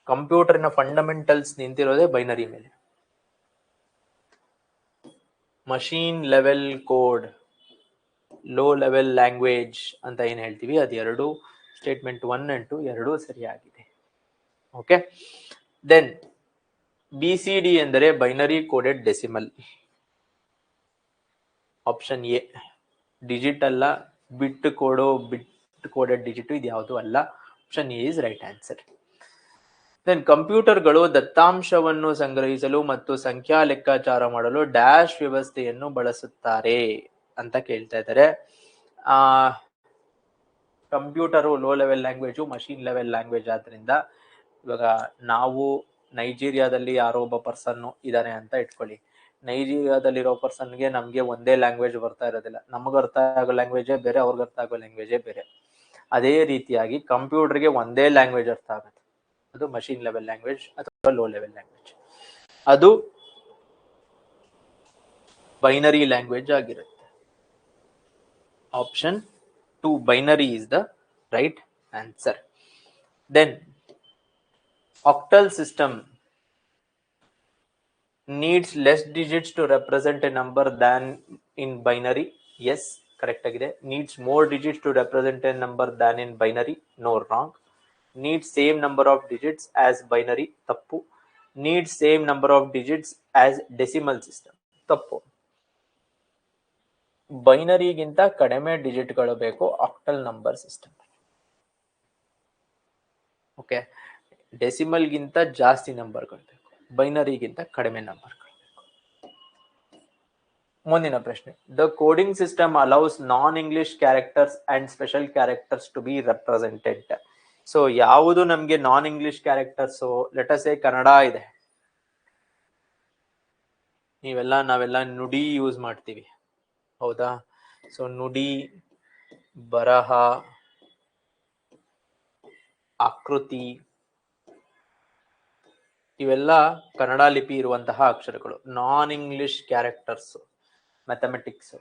ಕಂಪ್ಯೂಟರ್ನ ಫಂಡಮೆಂಟಲ್ಸ್ ನಿಂತಿರೋದೇ ಬೈನರಿ ಮೇಲೆ. Machine level code, low level language ಅಂತ ಏನ್ ಹೇಳ್ತೀವಿ ಅದೆರಡು ಸ್ಟೇಟ್ಮೆಂಟ್ 1 and 2 ಎರಡೂ ಸರಿಯಾಗಿದೆ. ಓಕೆ, ದೆನ್ BCD ಎಂದರೆ binary coded decimal. Option A. Digit ಅಲ್ಲ, ಬಿಟ್ ಕೋಡೆಡ್ ಡಿಜಿಟ್ ಇದ್ಯಾವುದು ಅಲ್ಲ. Option A is right answer. Then ಕಂಪ್ಯೂಟರ್ಗಳು ದತ್ತಾಂಶವನ್ನು ಸಂಗ್ರಹಿಸಲು ಮತ್ತು ಸಂಖ್ಯಾ ಲೆಕ್ಕಾಚಾರ ಮಾಡಲು ಡ್ಯಾಶ್ ವ್ಯವಸ್ಥೆಯನ್ನು ಬಳಸುತ್ತಾರೆ ಅಂತ ಕೇಳ್ತಾ ಇದ್ದಾರೆ. Computer low level language, machine level language ಆದ್ರಿಂದ ಇವಾಗ ನಾವು ನೈಜೀರಿಯಾದಲ್ಲಿ ಯಾರೋ ಒಬ್ಬ ಪರ್ಸನ್ ಇದಾರೆ ಅಂತ ಇಟ್ಕೊಳ್ಳಿ. ನೈಜೀರಿಯಾದಲ್ಲಿರೋ ಪರ್ಸನ್ಗೆ ನಮ್ಗೆ ಒಂದೇ ಲ್ಯಾಂಗ್ವೇಜ್ ಬರ್ತಾ ಇರೋದಿಲ್ಲ. ನಮ್ಗೆ ಅರ್ಥ ಆಗೋ ಲ್ಯಾಂಗ್ವೇಜೇ ಬೇರೆ, ಅವ್ರಿಗೆ ಅರ್ಥ ಆಗೋ ಲ್ಯಾಂಗ್ವೇಜೇ ಬೇರೆ. ಅದೇ ರೀತಿಯಾಗಿ ಕಂಪ್ಯೂಟರ್ಗೆ ಒಂದೇ ಲ್ಯಾಂಗ್ವೇಜ್ ಅರ್ಥ ಆಗುತ್ತೆ, ಅದು ಮಷೀನ್ ಲೆವೆಲ್ ಲ್ಯಾಂಗ್ವೇಜ್ ಅಥವಾ ಲೋ ಲೆವೆಲ್ ಲ್ಯಾಂಗ್ವೇಜ್. ಅದು ಬೈನರಿ ಲ್ಯಾಂಗ್ವೇಜ್ ಆಗಿರುತ್ತೆ. Option 2 binary is the right answer. Then octal system needs less digits to represent a number than in binary. Yes, correct agide. Needs more digits to represent a number than in binary. No, wrong. Needs same number of digits as binary. Tappu. Needs same number of digits as decimal system. Tappu. ಬೈನರಿಗಿಂತ ಕಡಿಮೆ ಡಿಜಿಟ್ಗಳು ಬೇಕು octal number system. Okay, ಡೆಸಿಮಲ್ಗಿಂತ ಜಾಸ್ತಿ ನಂಬರ್ಗಳು ಬೇಕು, ಬೈನರಿಗಿಂತ ಕಡಿಮೆ ನಂಬರ್ಗಳು ಬೇಕು. ಮುಂದಿನ ಪ್ರಶ್ನೆ, the coding system allows non English characters and special characters to be represented. So ಯಾವುದು ನಮ್ಗೆ non English characters? Let us say Kannada ಇದೆ, ನಾವೆಲ್ಲ ನುಡಿ ಯೂಸ್ ಮಾಡ್ತೀವಿ, ಹೌದಾ? ಸೊ ನುಡಿ, ಬರಹ, ಆಕೃತಿ ಇವೆಲ್ಲ ಕನ್ನಡ ಲಿಪಿ ಇರುವಂತಹ ಅಕ್ಷರಗಳು. Non English characters, mathematics,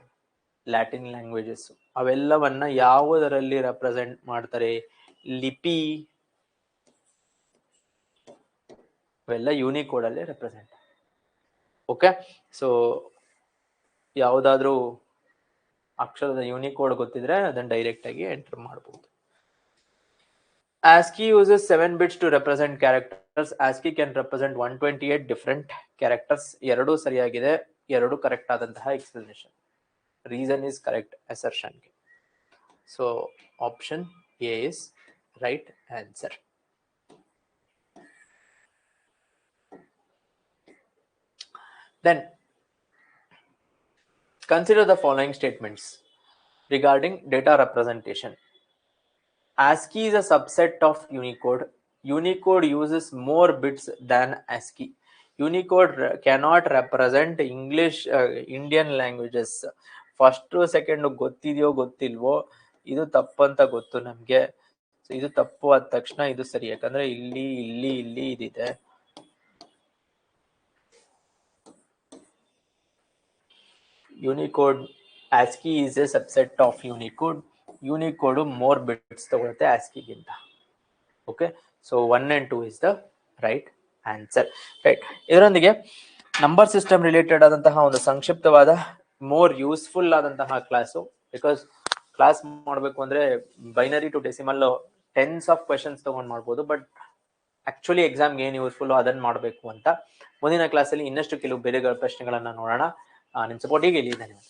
Latin languages ಅವೆಲ್ಲವನ್ನ ಯಾವುದರಲ್ಲಿ ರೆಪ್ರೆಸೆಂಟ್ ಮಾಡ್ತಾರೆ? ಲಿಪಿ ಅವೆಲ್ಲ ಯೂನಿಕೋಡ್ ಅಲ್ಲಿ ರೆಪ್ರೆಸೆಂಟ್. ಓಕೆ, ಸೊ ಯಾವುದಾದ್ರೂ ಅಕ್ಷರದ ಯೂನಿಕೋಡ್ ಗೊತ್ತಿದ್ರೆ ಅದನ್ನ ಡೈರೆಕ್ಟ್ ಆಗಿ ಎಂಟರ್ ಮಾಡಬಹುದು. ASCII uses 7 bits to represent characters. ASCII can represent 128 different characters. ಎರಡು ಸರಿಯಾಗಿದೆ, ಎರಡು ಕರೆಕ್ಟ್ ಆದಂತಹ explanation. Reason is correct assertion. So option A is right answer. Then Consider the following statements regarding data representation. ASCII is a subset of Unicode. Unicode uses more bits than ASCII. Unicode cannot represent English, Indian languages. First second ಗೊತ್ತಿದೆಯೋ ಗೊತ್ತಿಲ್ವೋ, ಇದು ತಪ್ಪು ಅಂತ ಗೊತ್ತು ನಮ್ಗೆ. ಇದು ತಪ್ಪು ಆದ ತಕ್ಷಣ ಇದು ಸರಿ, ಯಾಕಂದ್ರೆ ಇಲ್ಲಿ ಇಲ್ಲಿ ಇಲ್ಲಿ ಇದಿದೆ. Unicode, ASCII is a subset of Unicode. Unicode more bits ತಗೊಳುತ್ತೆ ASCII ಗಿಂತ. Okay, so 1 and 2 is the right answer. Right, ಇದರೊಂದಿಗೆ ನಂಬರ್ ಸಿಸ್ಟಮ್ ರಿಲೇಟೆಡ್ ಆದಂತಹ ಒಂದು ಸಂಕ್ಷಿಪ್ತವಾದ ಮೋರ್ ಯೂಸ್ಫುಲ್ ಆದಂತಹ ಕ್ಲಾಸು. ಬಿಕಾಸ್ ಕ್ಲಾಸ್ ಮಾಡಬೇಕು ಅಂದ್ರೆ binary to decimal tens of questions ತಗೊಂಡು ಮಾಡ್ಬೋದು, ಬಟ್ ಆಕ್ಚುಲಿ ಎಕ್ಸಾಮ್ಗೆ ಏನು ಯೂಸ್ಫುಲ್ ಅದನ್ನ ಮಾಡಬೇಕು ಅಂತ ಮುಂದಿನ ಕ್ಲಾಸಲ್ಲಿ ಇನ್ನಷ್ಟು ಕೆಲವು ಬೇರೆ ಪ್ರಶ್ನೆಗಳನ್ನ ನೋಡೋಣ. ನಿಮ್ಮ ಸಪೋರ್ಟಿಗೆ ಇಲ್ಲಿ ಧನ್ಯವಾದ.